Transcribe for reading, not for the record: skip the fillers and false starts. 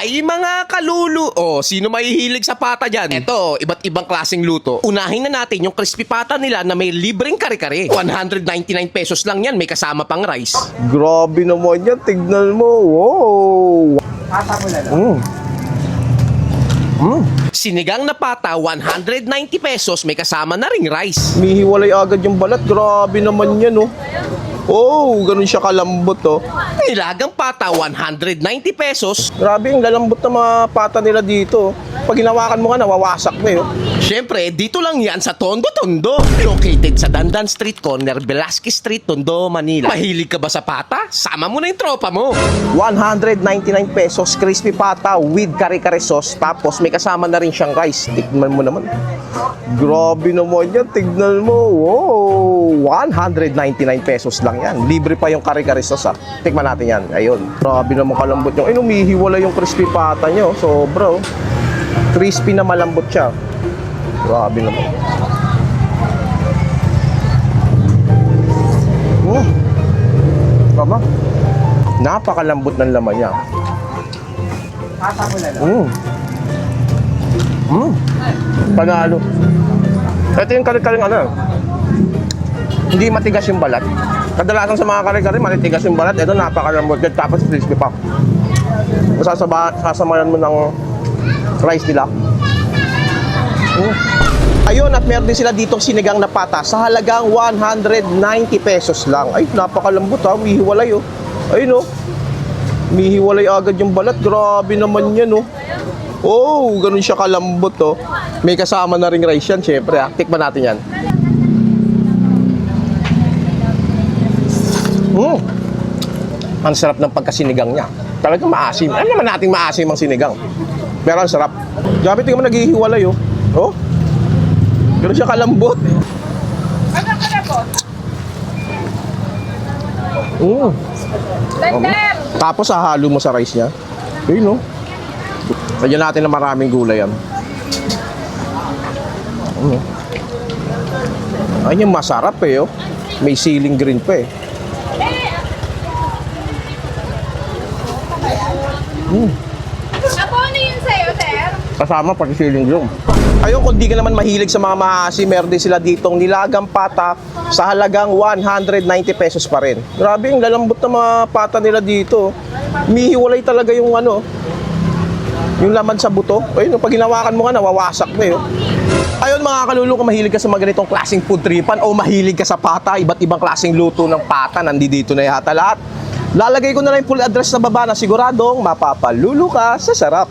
Hay mga kalulu! O, sino mahihilig sa pata dyan? Eto, iba't ibang klaseng luto. Unahin na natin yung crispy pata nila na may libreng kare-kare. 199 pesos lang yan, may kasama pang rice. Grabe naman yan. Tignan mo. Wow. Pata mo na lang. Sinigang na pata, 190 pesos, may kasama na ring rice. Mihiwalay agad yung balat. Grabe naman yan, oh. Oh, ganun siya kalambot, oh. Nilagang pata, 190 pesos. Grabe yung lalambot na mga pata nila dito. Pag hinawakan mo nga, nawawasak na, oh. Siyempre, dito lang yan sa Tondo, Tondo. Located sa Dandan Street Corner, Velasquez Street, Tondo, Manila. Mahilig ka ba sa pata? Sama mo na yung tropa mo. 199 pesos crispy pata with kare-kare sauce. Tapos may kasama na rin siyang rice. Tikman mo naman. Grabe naman yan. Tignan mo. Wow. 199 pesos lang yan. Libre pa yung kare-kare sauce, ah. Tikman natin yan. Ayun. Grabe naman kalambot yung. Ay, umihiwala yung crispy pata nyo. Sobra, oh. Crispy na malambot siya. Grabe naman. Tama. Napakalambot ng laman niya. Panalo. Ito yung kare-kareng ano. Hindi matigas yung balat. Kadalasan sa mga kare-kare, matitigas yung balat. Ito napakalambot. Tapos crispy pa. Sasamayan mo ng rice nila. Ayun, at meron din sila dito sinigang na pata sa halagang 190 pesos lang. Ay, napakalambot, ha. Mihiwalay, oh. Ayun, oh. Mihiwalay agad yung balat. Grabe naman yan, oh. Oh, ganun siya kalambot, oh. May kasama na ring rice yan, syempre, ha. Tikman natin yan. Ang sarap ng pagkasinigang niya. Talagang maasim. Alam naman natin maasim ang sinigang. Pero ang sarap. Grabe, tingnan mo, naghihiwalay, oh. Oh. Ganun siya kalambot. Ano ka na po? Blender! Tapos hahalo mo sa rice niya. Ayun, no? Lagyan natin na maraming gulay yan. Ayun yung masarap, eh, oh. May ceiling green pa, eh. Ako, ano yun sa'yo, sir? Kasama pati ceiling green. Ayun, kung di ka naman mahilig sa mga maasim, meron din sila ditong nilagang pata sa halagang 190 pesos pa rin. Grabe, yung lalambot na mga pata nila dito. Mihiwalay talaga yung ano, yung laman sa buto. Ayun, pag hinawakan mo nga, nawawasak na, eh. Ayun, mga kalulu, kung mahilig ka sa mga ganitong klaseng food tripan o mahilig ka sa pata, iba't ibang klaseng luto ng pata, nandito na yata lahat. Lalagay ko na lang yung full address sa baba na siguradong mapapalulu ka sa sarap.